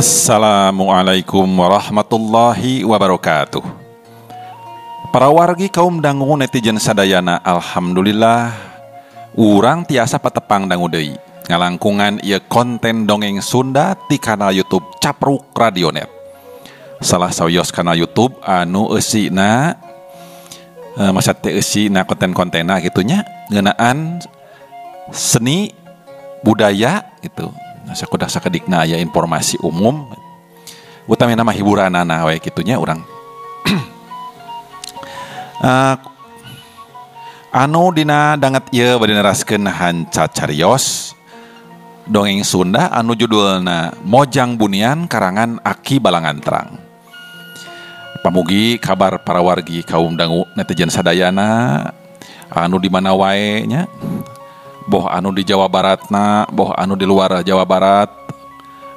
Assalamualaikum warahmatullahi wabarakatuh. Para wargi kaum dangu netizen sadayana, alhamdulillah urang tiasa patepang dangu deui ngalangkungan ieu konten dongeng Sunda ti kanal YouTube Capruk Radionet. Salah sawios kanal YouTube anu eusina masa teh eusina konten-kontena gitunya ngeunaan seni budaya gitu. Sakuda sakedikna aya informasi umum utami nama hiburanana we kitunya urang. Anu dina danget ieu bade neraskeun hanca carios dongeng Sunda anu judulna Mojang Bunian karangan Aki Balangan Terang. Pamugi kabar para wargi kaum dangu netizen sadayana anu di mana wae nya, boh anu di Jawa Baratna, boh anu di luar Jawa Barat,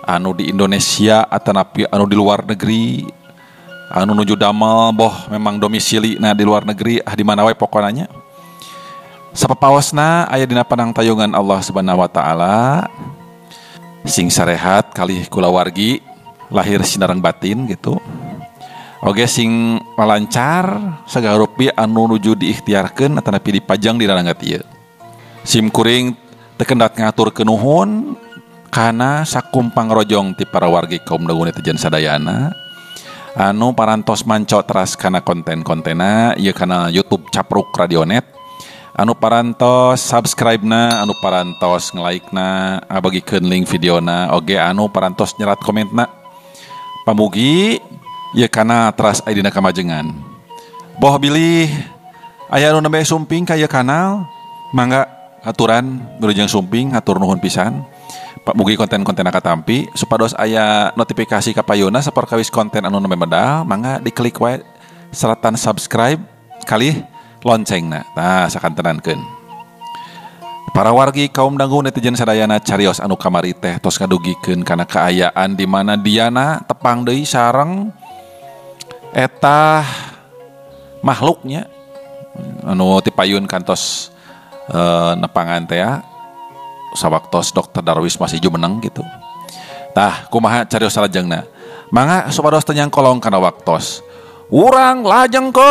anu di Indonesia atanapi anu di luar negeri, anu nuju damel boh memang domisili na di luar negeri di mana wae pokona nya. Sapapaosna aya dina panangtayungan Allah Subhanahu wa taala sing sarehat kalih kula wargi lahir sinareng batin gitu. Oge sing lancar sagala rupiah anu nuju diikhtiarkeun atanapi dipajang di rangat ieu. Sim kuring tekendat ngatur kenuhun kana sakumpang rojong ti para wargi kaum dangu netizen sadayana anu parantos manco teras kana konten-kontena ieu kana YouTube Capruk Radionet, anu parantos subscribe-na, anu parantos nge-like-na, abagikeun link videona, oge anu parantos nyerat komentna. Pamugi ieu kana teras aya dina kamajengan. Boh bilih aya anu nembe sumping ka ieu kanal, mangga aturan berujung sumping hatur nuhun pisan. Pak mugi konten-konten katampi supados aya notifikasi ka payuna saperkawis konten anu nembe medal, mangga diklik wae seratan subscribe kalih loncengna. Tah sakantenankeun. Para wargi kaum dangu netizen sadayana carios anu kamari teh tos ngadugikeun kana kaayaan di mana Diana tepang deui sareng eta makhluknya anu tipayun kantos nepangan teh sawaktos Dr. Darwis masih jumeneng gitu. Tah kumaha carios salajengna, mangga supados teu nyangkolong kana waktos urang lajengkeun.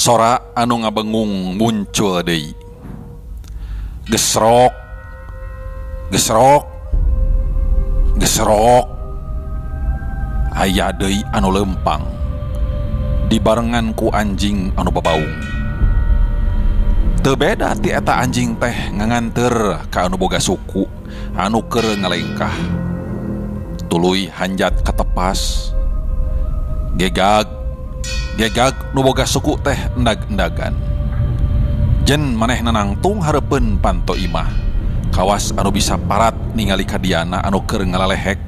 Sora anu ngabengung muncul deui. Gesrok, gesrok, gesrok. Aya deui anu lempang dibarengan ku anjing anu babaung. Teu beda ti eta anjing teh nganganteur ka anu boga suku anu keur ngalengkah. Tuluy hanjat katepas. Gegag nu boga suku teh endag-endagan. Jen manehna nangtung hareupeun panto imah kawas anu bisa parat ningali ka Diana anu keur ngalalehek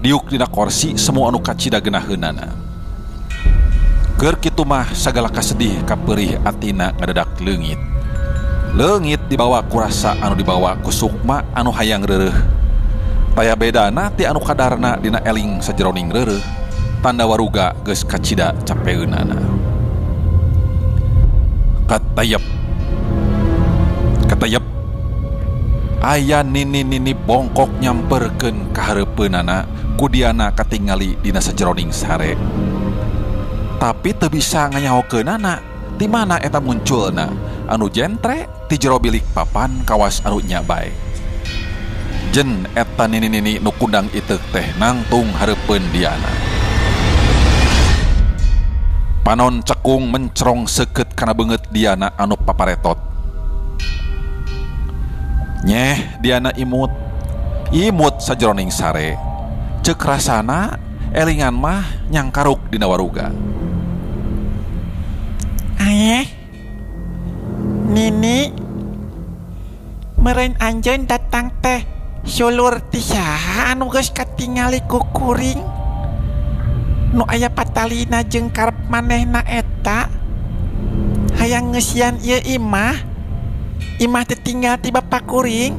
diuk dina kursi semu anu kacida geunaheunana. Keur kitu mah sagala kasedih kapeurih atina ngadadak leungit. Leungit dibawa ku rasa anu dibawa ku sukma anu hayang reureuh. Taya bedana ti anu kadarna dina eling sajeroning reureuh. Tanda waruga geus kacida capeunana. Katayep aya nini-nini bongkok nyamperkeun ka hareupeunana ku Diana katingali dina sajeroning sare. Tapi teu bisa nganyahokeunana ti mana eta munculna anu jentre ti jero bilik papan kawas anu nya bae. Jen eta nini-nini nu kundang iteuk teh nangtung hareupeun Diana. Panon cekung mencrong seukeut kana beungeut Diana anu paparetot. Nyeh Diana imut sajeroning sare. Ceuk rasana elingan mah nyangkaruk dina waruga. Ayeh, Nini, meureun anjeun datang teh sulur ti saha anu geus katingali ku kuring? nu aya patalina jeung karep manehna eta hayang ngeusian ieu imah teh tinggal ti bapa kuring.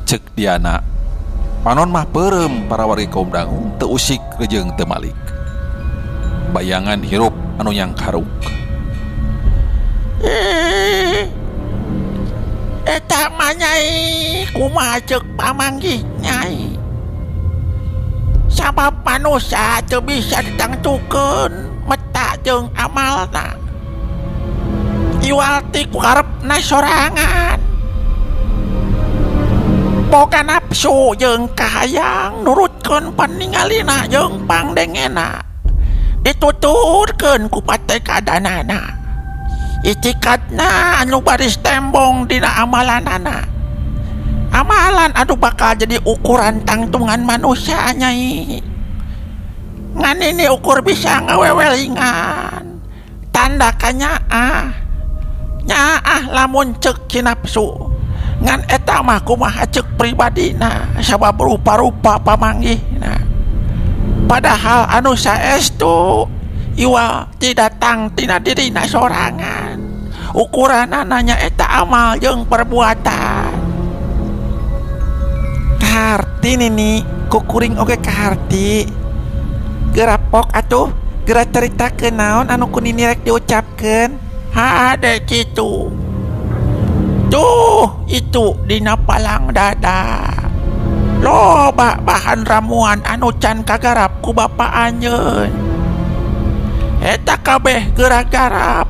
Cek Diana, panon mah peureum para wargi kaum dangu teu usik jeung teu malik. Bayangan hirup anu yang karuk. Eta mah Nyai kumaha ceuk pamanggih Nyai. Sabab manusia teu bisa ditangtukeun meta jeung amalna. Iwal ti karepna sorangan. Boga nafsu jeung kahayang nurutkeun paningalina jeung pangdengena. Dituturkeun ku patekadanana. Itikadna anu baris tembong dina amalanana. Amalan anu bakal jadi ukuran tangtungan manusia Nyai. Ngan ini ukur bisa ngawewelingan. Tanda kanyaah. Nyaah lamun ceuk ci nafsu. Ngan eta mah kumaha ceuk pribadina sabab rupa-rupa pamanggihna. Padahal anu saestu iwa tidak datang tina dirina sorangan. Ukuranana nyaeta amal jeung perbuatan. Kaharti nini kukuring oge kaharti. Gerapok atuh geura caritakeun naon anu ku nini rek diucapkeun. Hade kitu. Tuh itu dina palang dada. Loba bahan ramuan anu can kagarap ku bapa anjeun. Eta kabeh geura garap.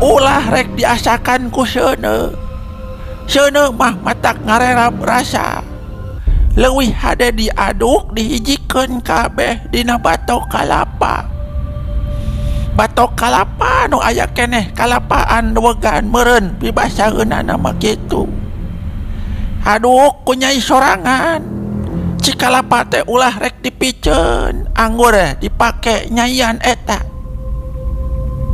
Ulah rek diasakan ku seuneu. Seuneu mah matak ngarerap rasa. Leuwih hade diaduk dihijikeun kabeh dina batok kalapa. Batok kalapa nu aya keneh kalapaan wegan meureun pibasaeunana mah kitu. Aduk ku Nyai sorangan. Ci kalapa teh ulah rek dipiceun anggur dipake nyaian eta.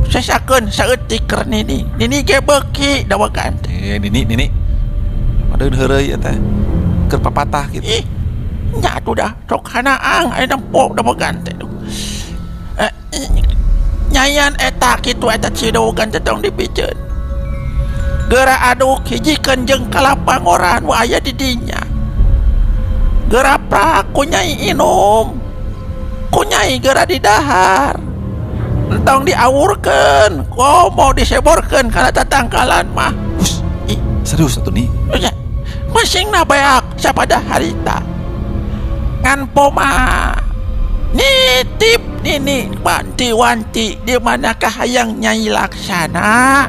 Sesakeun saeutik keur nini ge beuki da wegan teh. Nini padeun heureuy eta keur papatah kitu. Ih, nya atuh dah sok hanaang aya nempok da wegan teh. Nyaian eta kitu eta cidogan teh tong dipiceun. Geura aduk hijikeun jeung kalapa ngoran nu aya di dinya. Geura prak ku Nyai inum. Ku Nyai geura didahar. Entong diawurkeun, komo diseborkeun kana tatangkalan mah. Ih, serius atuh ni? Ya, masingna beak sapada harita. Ngan poma nitip nini wanti-wanti di manakah hayang Nyai laksana.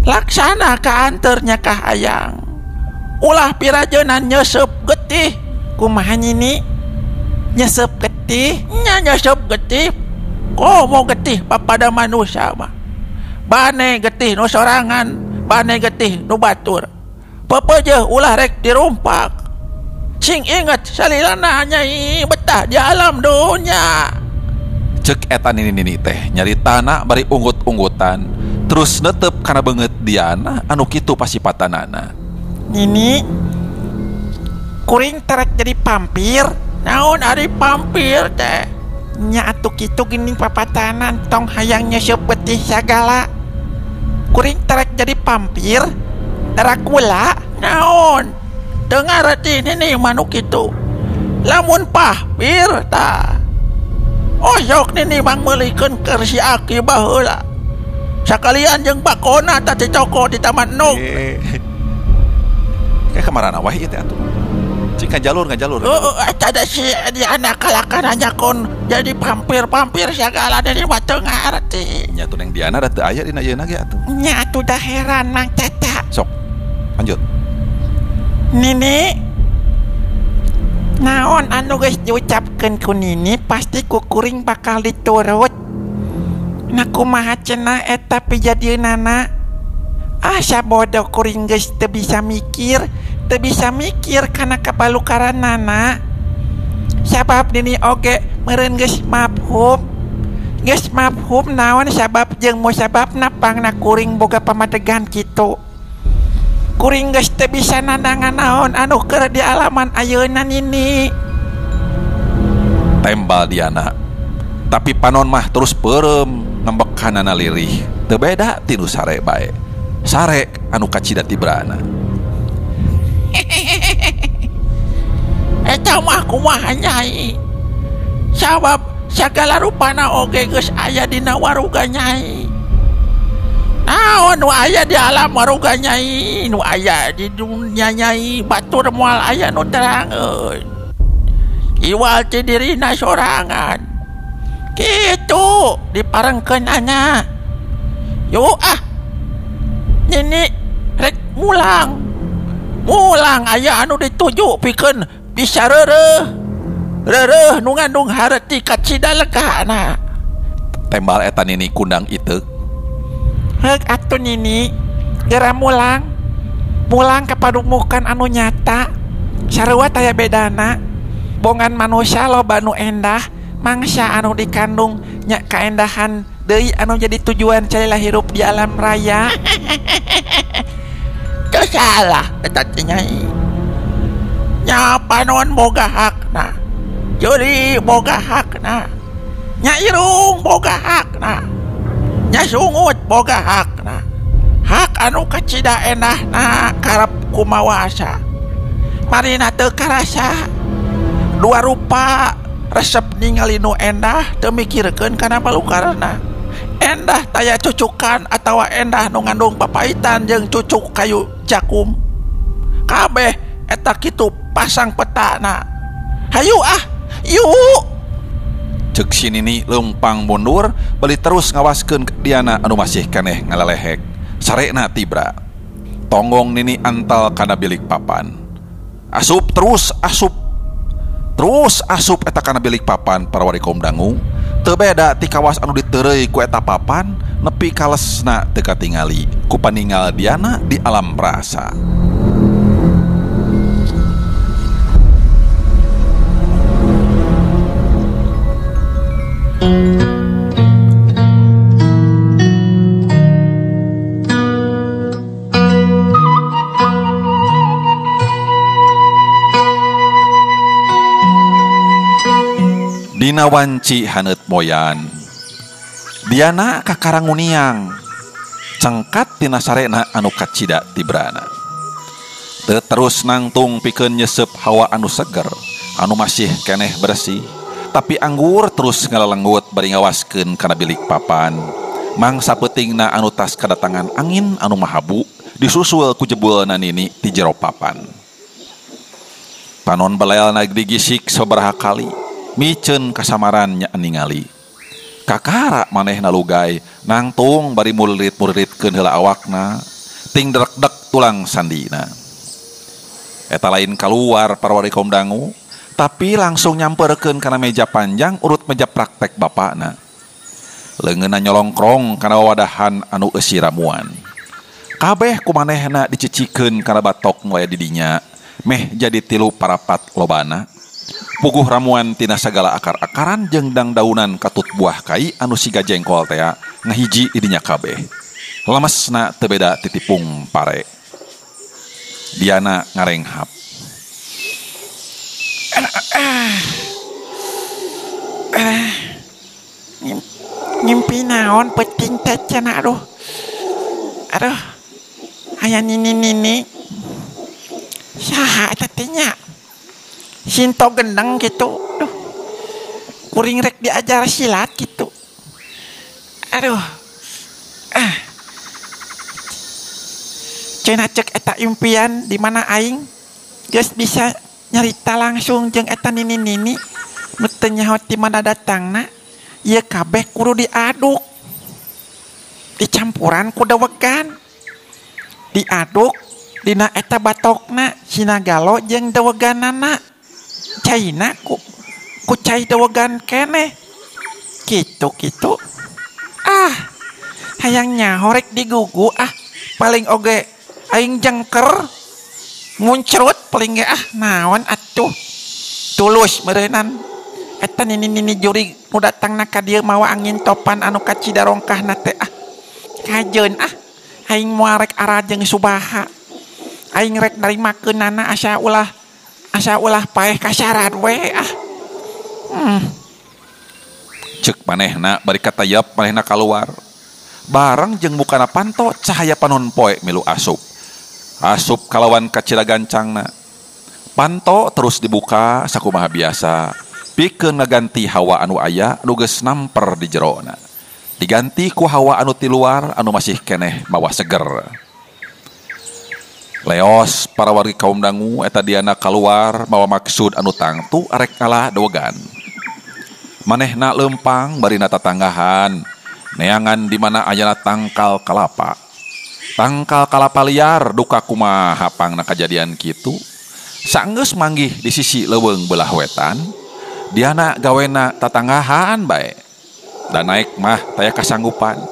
Laksana ka anternya ka hayang. Ulah pirajeunan nyesep getih. Kumaha nini? Nyesep getih? Nya nyesep getih. Komo getih papada manusia mah. Bane getih nu sorangan, bane getih nu batur. Pepeujeuh ulah rek dirumpak. Sing inget salilana Nyai betah di alam dunya. Cek eta nini teh nyaritana bari unggut-unggutan terus netep kana beungeut Diana anu kitu pasipatanana. Nini kuring terek jadi pampir. Naon ari pampir teh? Nya atuh kitu geuning papatanan tong hayang nyeusup betih sagala. Kuring terek jadi pampir. Dracula naon? Teu ngarti nini manu kitu. Lamun pahpir tah. Osok nini mang meulikeun keur si Aki baheula. Sakalian jeung bakona tah dicoko di Taman Nuk. Kayak kemarana wae teh atuh. Cing ngajalur. Ada si Diana kalakan nyakon jadi pampir segala dari batu ngarti. Nya tuh neng Diana da teu aya dina yeuna ge atuh. Nya atuh dah heran Mang Tata. Sok. Lanjut. Nini naon anu geus diucapkeun ku Nini pasti ku kuring bakal diturut. Nah kumaha cenah eta pijadieunana. Sabodoh kuring geus teu bisa mikir karena kapalukaranana. Sabab Nini oge meureun geus mafhum naon sabab jeung musababna pangna kuring boga pamadegan kitu. Kuring geus teu bisa nandangan naon anu keur di alaman ayeuna Nini. Tembal Diana. Tapi panon mah terus perem ngembek kanana lirih. Teu beda ti nu sare bae. Sare anu kacida Tibrana. Eta mah kumaha Nyai? Sabab sagala rupana oge geus aya dina waruga Nyai. Naon nu aya di alam waruga Nyai? Nu aya di dunia Nyai batur moal aya nu terangeun. Iwal ti dirina sorangan. Kitu diparengkeun anya. Yuk Nini rek mulang aya anu dituju pikeun bisa reureuh nu ngandung hareuti kacida legana. Tembal eta Nini kundang iteuk. Heuk atuh Nini, geura mulang ka padumukan anu nyata. Sarua taya bedana. Bongan manusia loba anu endah, mangsa anu dikandung nya kaendahan deui anu jadi tujuan calila hirup di alam raya. Teu salah eta teh Nyai. Nya panon boga hakna, Juri boga hakna, nya irung boga hakna, nya sungut boga hakna. Hak anu kacida endahna karep kumawasa, marina teu karasa. Dua rupa resep ningali nu endah teu mikirkeun kana balukarna. Endah taya cucukan atawa endah nu ngandung papaitan jeung cucuk kayu jakum. Kabeh eta kitu pasang petana. Hayu yuk. Ceuk si Nini leumpang mundur beli terus ngawaskeun ka Diana anu masih keneh ngalelehek. Sarena Tibra. Tonggong Nini antal kana bilik papan. Asup eta kana bilik papan para warikom dangu. Teu beda ti kawas anu diteureuy ku eta papan nepi kalesna teu katingali ku paningal Diana di alam rasa. Dina wanci haneut moyan Diana ka Karanguniang cengkat tina sarena anu kacida Tibrana. Teu terus nangtung pikeun nyesep hawa anu seger anu masih keneh bersih, tapi anggur terus ngalelenggut bari ngawaskeun kana bilik papan. Mangsa peutingna anu tas kadatangan angin anu mahabu disusul ku jebulna Nini ti jero papan. Panon balaelna digisik sabaraha kali miceun kasamaran nya ningali. Kakara manehna lugay nangtung bari murid-muridkeun heula awakna ting derek-dek tulang sandina. Eta lain kaluar para warikom dangu, tapi langsung nyamperkeun kana meja panjang urut meja praktek bapakna. Leungeunna nyolongkrong kana wadahan anu eusi ramuan. Kabeh kumanehna dicicikeun kana batok nu aya di dinya, meh jadi 3 parapat lobana. Puguh ramuan tina sagala akar-akaran jeung dangdaunan katut buah kai anu siga jengkol teh ngahiji di dinya kabeh. Lemesna teu beda titipung pare. Diana ngarenghap. Ngimpi naon penting teh cenah aduh. Aya Nini. Saha eta teh nya? Sinto gendeng gitu. Kuring rek diajar silat gitu. Cenah cek eta impian di mana aing geus bisa nyarita langsung jeung eta Nini nu teu nyaho ti mana datangna. Ieu kabeh kudu diaduk. Dicampuran ku dewegan. Diaduk dina eta batokna sinagalo jeung deweganana. Caina ku cai dewegan keneh. Kitu. Hayang nyaho rek digugu paling oge aing jengker muncrut paling ge naon atuh. Tulus meureunnan eta Nini juri nu datangna ka dieu mawa angin topan anu kacida rongkahna teh kajeun aing moal rek ara jeung Subaha. Aing rek narimakeunana asa ulah paeh kasaran we Cek manehna bari katayap manehna keluar. Bareng jeung bukana panto cahaya panon poe milu asup. Asup kalawan kacila gancangna. Panto terus dibuka sakumaha biasa. Pikeun ngaganti hawa anu aya anu geus namper di jerona. Diganti ku hawa anu ti luar anu masih keneh mawa seger. Leos para wargi kaum dangu eta diana keluar mawa maksud anu tangtu arek kalah dogan. Manehna lempang barina tatanggahan neangan di mana ayana tangkal kalapa. Tangkal kalapa liar duka kumaha pangna kajadian kitu. Saenggeus manggih di sisi leuweung belah wetan, diana gawena tatanggahan bae. Dan naik mah taya kasanggupan.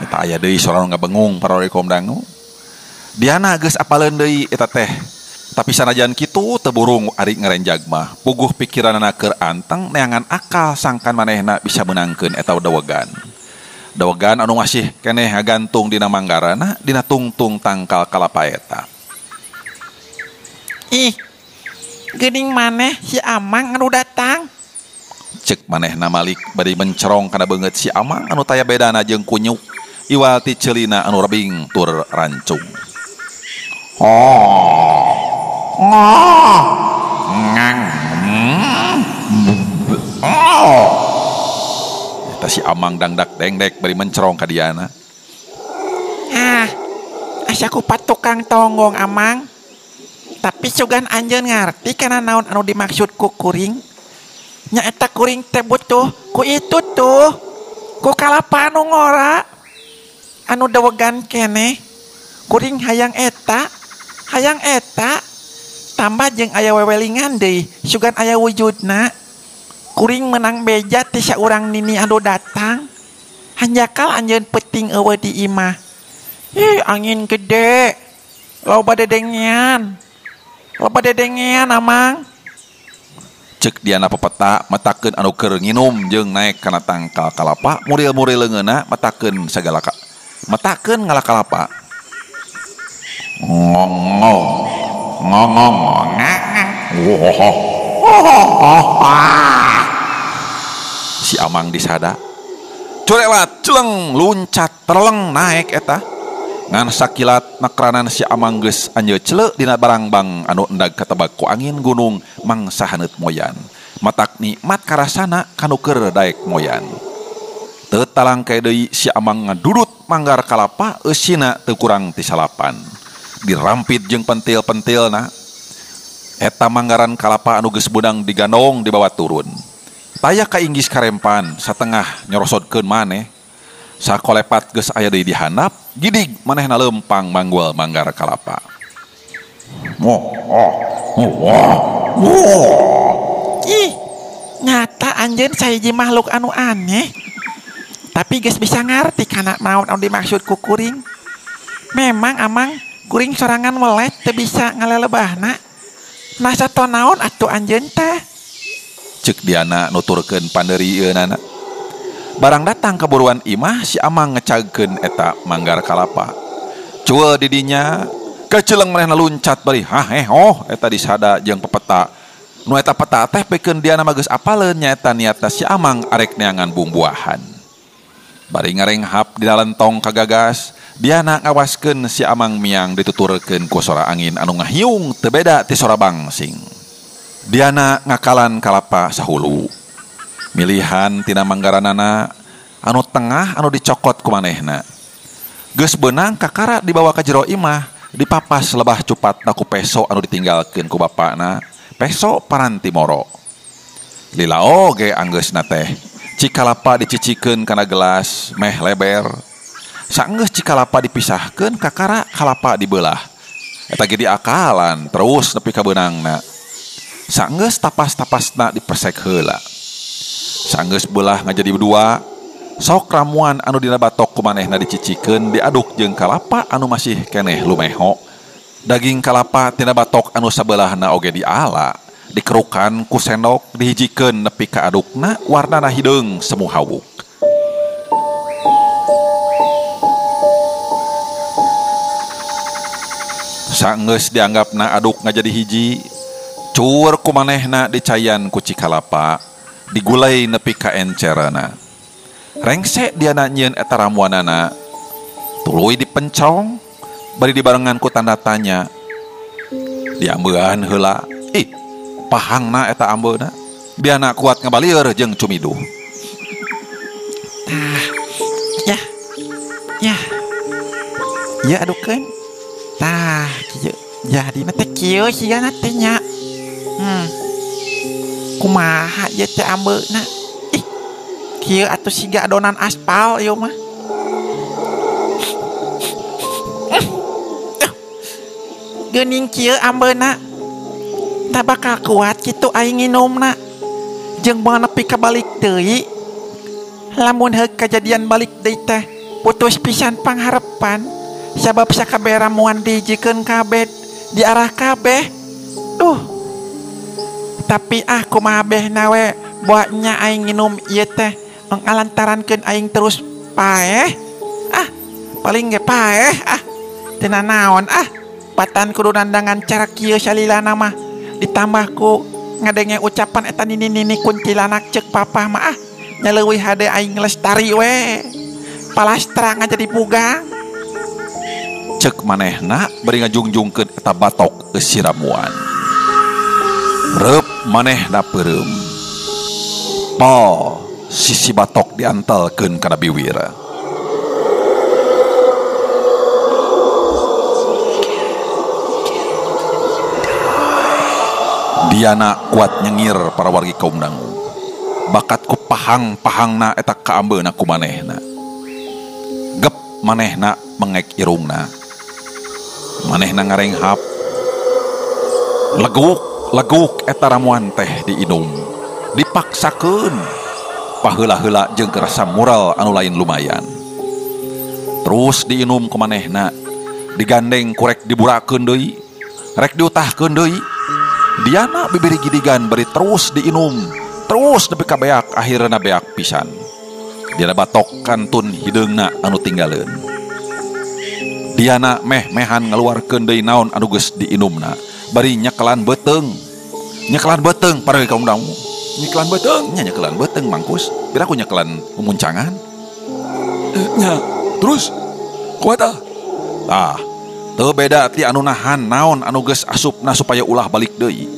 Eta aya deui suara nu ngabengung para wargi kaum dangu. Diana geus apaleun deui eta teh. Tapi sanajan kitu teu burung ari ngarenjag mah. Puguh pikiranna keur anteng neangan akal sangkan manehna bisa menangkeun eta dawegan. Dawegan anu masih keneh ngagantung dina manggarana dina tungtung tangkal kalapa eta. Ih, geuning maneh si Amang anu datang. Cek manehna Malik bari mencerong kana beungeut si Amang anu taya bedana jeung kunyuk iwal ti ceulina anu rebing tur rancung. Eta si Amang dangdak dengdek bari mencerong ka diana. Asa ku patukang tonggong Amang. Tapi sugan anjeun ngarti kana naon anu dimaksud ku kuring. Nya eta kuring teh butuh ku itu tuh. Ku kalapa anu ngora. Anu dawegan keneh. Kuring hayang eta. Tambah jeung aya wewelingan deui, sugan aya wujudna. Kuring menang beja ti saurang nini anu datang. Hanjakal anjeun peuting eueuh di imah. Angin gede. Loba dedengean Amang. Cek diana pepeta matakeun anu keur nginum jeung naik kana tangkal kalapa, muril-muril leungeunna matakeun sagala matakeun ngala kalapa. Si Amang disada. Curewat celeng luncat terleng naik eta. Ngan sakilat nakranan si Amang geus anjeun ceuleuh dina barangbang anu endag katebak ku angin gunung mangsa haneut moyan. Matak nikmat karasana kanu keur daek moyan. Teu talangke deui si Amang ngadudut manggar kalapa eusina teu kurang ti 8. Dirampit jeung pentil-pentilna. Eta manggaran kalapa anu geus beudang digandong dibawa turun. Taya kainggis karempan satengah nyorosodkeun maneh. Sakolepat geus aya deui di handap, gidig manehna lempang manggul manggar kalapa. Ih, nyata anjeun sahiji makhluk anu aneh. Tapi geus bisa ngarti kana naon anu dimaksud ku kuring. Memang Amang, kuring sorangan welet teu bisa ngalelebahna. Nah sato naon atuh anjeun teh? Cek diana nuturkeun pandeurieunana. Barang datang keburuan imah si Amang ngecagkeun eta manggar kalapa. Cuel didinya keceleng manehna luncat bari eta disada jeung pepeta. Nu eta peta teh pikeun diana mah geus apaleun nyaeta niatna si Amang arek neangan bumbuahan. Bari ngarenghap di dalentong kagagas, diana ngawaskeun si Amang miang dituturkeun ku sora angin anu ngahiung teu beda ti sora bangsing. Diana ngakalan kalapa sahulu. Milihan tina manggaranana anu tengah anu dicokot ku manehna. Geus beunang kakara dibawa ka jero imah, dipapas lebah cupat ku peso anu ditinggalkeun ku bapana, peso paranti moro. Lila oge anggeusna teh, cikalapa dicicikeun kana gelas meh leber. Saenggeus cikalapa dipisahkeun kakara kalapa dibeulah. Eta ge diakalan terus nepi ka beunangna. Saenggeus tapas-tapasna dipesek heula. Saenggeus beulah ngajadi dua, sok ramuan anu dina batok ku manehna dicicikeun diaduk jeung kalapa anu masih keneh lumeho. Daging kalapa tina batok anu sabelahna oge diala, dikerukan ku sendok dihijikeun nepi ka adukna warnana hideung semu hawuk. Sanggeus dianggapna aduk ngajadi hiji, cur ku manehna dicayan ku Cikalapa, digulai nepi ka encerana. Rengse diana nyieun eta ramuanana, tuluy dipencong, bari dibarengan ku tanda tanya. Diambeun heula, pahangna eta ambeuna, biana kuat ngabalieur jeung cumiduh. Ya adukeun. Tah, kieu jadi teh kieu sigana teh nya. Kumaha ieu teh ambeuna? Kieu atuh siga adonan aspal ieu mah. Geuning kieu ambeuna. Tak bakal kuat kitu aing nginumna. Jeung moal nepi ka balik deui. Lamun heuk kajadian balik deui teh putus pisan pangharepan. Sabab sakabeh ramuan dijikeun kabeh diarah kabeh. Tapi kumaha behna we buatnya aing nginum ieu teh ngalantarankeun aing terus paeh. Paling ge paeh teu naon patan kudu nandangan cara kieu salilana mah ditambah ku ngadenge ucapan eta nini kuntilanak ceuk papa mah nyaleuwih hade aing lestari we palastra ngajadi pugang. Cek manehna bari ngajungjungkeun eta batok geus siramuan. Reup manehna peureum. Sisi batok diantelkeun kana biwir. Diana kuat nyengir para wargi kaum dangu. Bakat ku pahangna eta kaambeuna ku manehna. Gep manehna mengek irungna. Manehna ngarenghap. Leguk eta ramuan teh diinum. Dipaksakeun. Paheula-heula jeung rasa mural anu lain lumayan. Terus diinum ku manehna. Digandeng kurek diburakeun deui. Rek diutahkeun deui. Diana bibiri gidigan bari terus diinum. Terus nepi ka beak akhirna beak pisan. Diana batok kantun hideungna anu tinggaleun. Diana mehan ngaluarkeun deui naon anu geus diinumna. Bari nyekelan beteung. Nyekelan beteung para kaum dangu. Nyekelan beteung, nyekelan beteung mangkus. Bira ku nyekelan memuncangan. Nya, terus kumaha tah? Teu beda ti anu nahan naon anu geus asupna supaya ulah balik deui.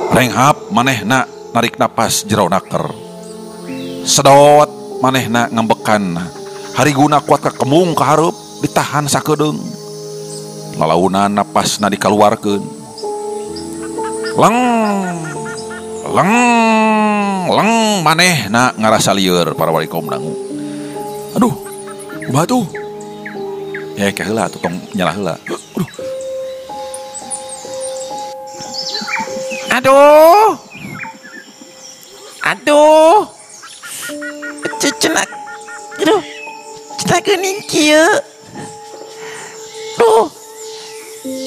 Renghap manehna narik napas jero naker. Sedot manehna ngambekan. Hariguna kuat ka kemung ka hareup ditahan sakedeung. Lalaunan napasna dikaluarkeun. Leng manehna ngarasa lieur para wali kaum dangu. Aduh, kumaha tuh? Heula atuh tong nyala heula. Aduh. Cenah geuning kieu.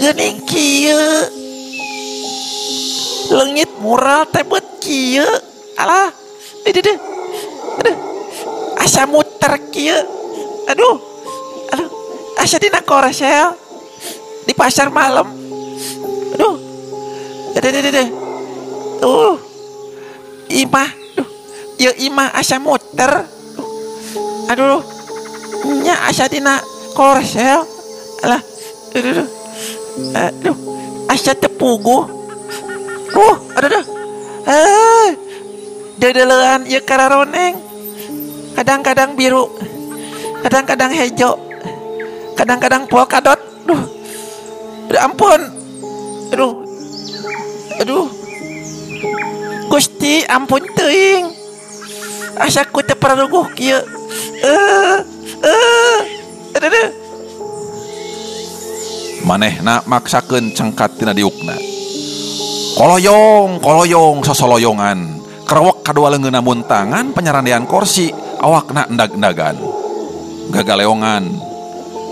Geuning kieu. Leungit mural teh beut kieu. Alah. Aduh. Asa muter kieu. Aduh. Asa dina koresel di pasar malam. Aduh. Imah asa muter. Aduh. Nya asa dina koresel. Alah. Aduh. Asa tepuguh. Aduh. Dedelean ieu kararoneng. Kadang-kadang biru. Kadang-kadang hejo. Kadang-kadang polkadot. Ampun. Aduh. Gusti ampun teuing. Asa ku teu pararuguh kieu. Aduh. Manehna maksakeun cengkat tina diukna. Koloyong sosoloyongan. Kerewek kadua leungeunna muntangan panyarandean kursi awakna endag-endagan. Gagaleongan.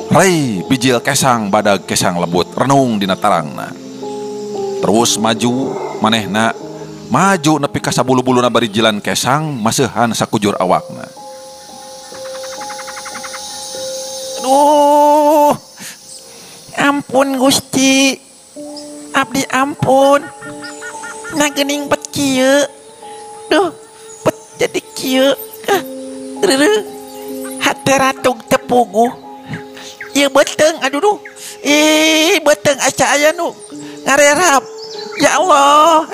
Rei bijil kesang badag kesang lembut renung dina tarangna. Terus maju manehna maju nepi ka sabulu-buluna bari jilan kesang maseuhan sakujur awakna. Aduh. ampun Gusti. Abdi ampun. Nah geuning bet kieu. Duh, bet jadi kieu. Hate ratug tepugu. Ieu beteng aduh duh. Beteng aca aya nu ngarerap. Ya Allah.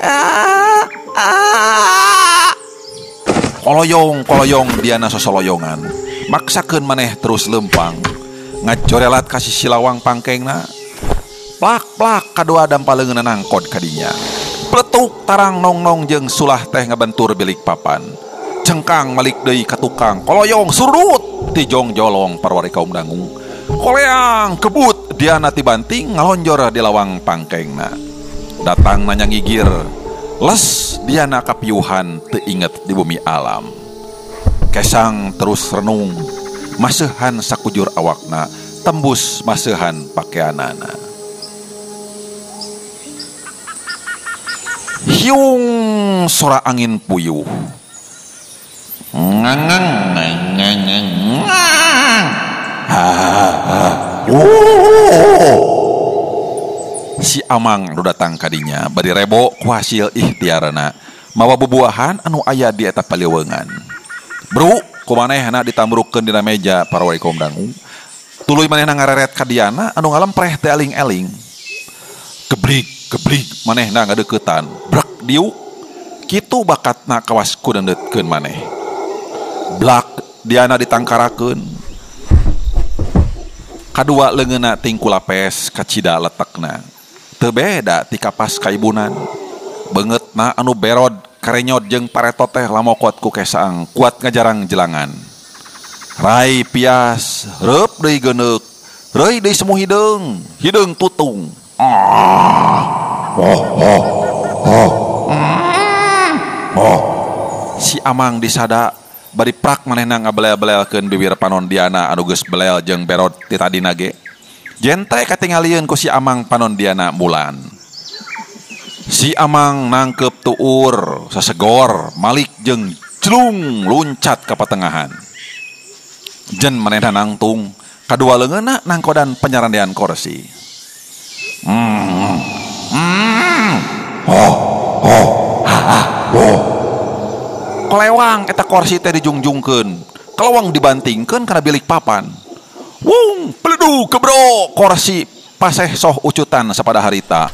Koloyong diana sosoloyongan. Maksakeun maneh terus lempang. Ngajorelat kasih silawang pangkengna. Plak kadua dampaleungeunna nangkod kadinya. Pletuk tarang nong jeung sulah teh ngabentur bilik papan. Cengkang malik deui ka tukang. Koloyong surut ti jong jolong parwari kaum dangu. Koleang kebut diana ti banting ngalonjor di lawang pangkengna. Datang nanya ngigir. Les diana kapiuhan teu inget di bumi alam. Kesang terus renung. Maseuhan sakujur awakna tembus maseuhan pakaianana. Hiung sora angin puyuh. Si Amang nu datang kadinya bari rebo ku hasil ikhtiarna mawa bubuahan anu aya di eta paleuweungan. Bro, kumanehna ditambrukkeun dina meja parwari kaum dangu. Tuluy manehna ngareret ka diana anu ngalempreh teh eling-eling. Gebrig manehna ngadeuketan. Brek diuk. Kitu bakatna kawas kudendeutkeun maneh. Blak diana ditangkarakeun. Kadua leungeunna tingku lapes kacida letekna. Teu beda ti kapas kaibunan. Beungeutna anu berod karenyot jeung paretot teh lamokot ku kesang kuat ngajarang jelangan. Rai pias, reup deui geuneuk, reuy deui semu hideung tutung. Si Amang disada bari prak manehna ngabelel-belelkeun bibir panon diana anu geus belel jeung berod ti tadina ge. Jente katingalieun ku si Amang panon diana mulan. Si Amang nangkep tuur sasegor malik jeung celung luncat ka patengahan. Jen manehna nangtung kadua leungeunna nangkodan penyarandean kursi. Kelewang eta kursi teh dijungjungkeun. Kelewang dibantingkeun kana bilik papan. Wung, peledu kebro kursi paseh soh ucutan sapada harita.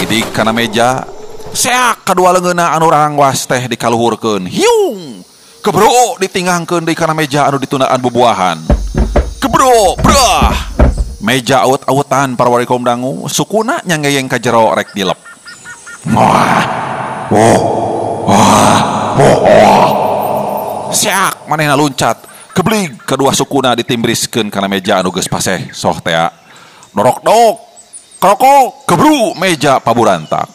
Gidik kana meja, seak kadua leungeunna anu rangwas teh dikaluhurkeun. Hiung, kebro ditinggangkeun deui kana meja anu ditundaan bubuahan. Kebro, brah. Meja aut-autan parwari kaum dangu, sukuna nyanggeyeng ka jero rek dilep. Seak manehna luncat, keblig kedua sukuna ditimbriskeun kana meja anu geus paseh soh tea. Norok dok, krokok, kebru meja paburantak.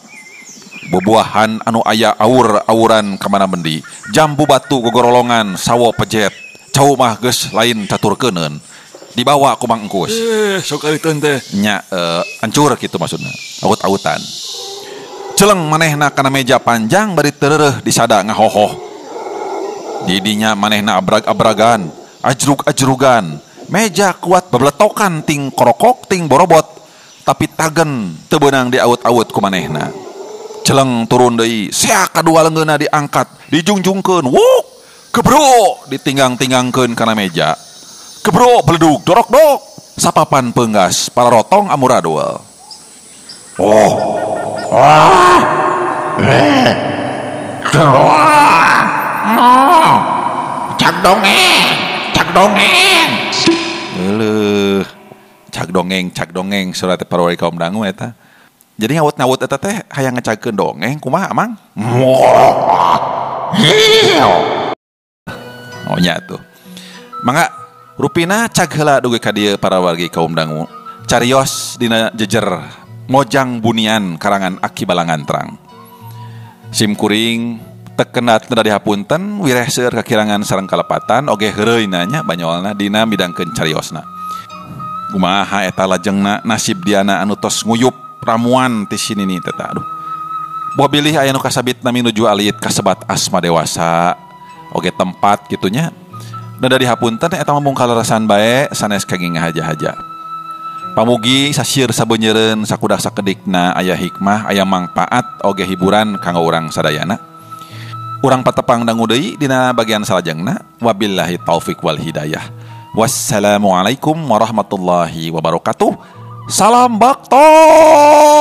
Bubuahan anu aya aur-auran kamana mendi, jambu batu gogorolongan sawo pejet, cau mah geus lain caturkeuneun. Dibawa ku Mang Engkus. Sok aliteun teh. Nya hancur kitu maksudna. Aut-autan. Celeng manehna kana meja panjang bari teureuh disada ngahohoh. Didinya manehna abrag-abragan, ajrug-ajrugan. Meja kuat babletokan ting korokok ting borobot, tapi tagen teu beunang diaut-aut ku manehna. Celeng turun deui, seak kadua leungeunna diangkat, dijungjungkeun. Wuk, kebro ditinggang-tinggangkeun kana meja. Kebro beledug dorok dok sapapan peunggas palarotong amuradul. Cak dongeng. Leuh, cak dongeng surat parwari kaum dangu eta. Jadi ngawut-ngawut eta teh hayang ngecagkeun dongeng kumaha Mang? Oh nya tuh. Mangga rupina cag heula dugi ka dieu para wargi kaum dangu. Carios dina jejer Mojang Bunian karangan Aki Balangan Terang. Sim kuring tekenat nada dihapunten wireh seueur kakirangan sareng kalepatan oge heureui nanya banyolna dina midangkeun cariosna. Kumaha eta lajengna nasib diana anu tos nguyup ramuan ti sinini teh aduh. Boh bilih aya nu kasabitna minuju alit kasebat asma dewasa oge tempat kitunya. Nada dihapunten eta mung kalerasan bae sanes kaging ngahaja-haja. Pamugi sasir sabeunyereun sakudah sakedikna aya hikmah, aya manfaat oge hiburan kanggo urang sadayana. Urang patepang dangu deui dina bagian salajengna. Wabillahi taufik wal hidayah. Wassalamualaikum warahmatullahi wabarakatuh. Salam bakto.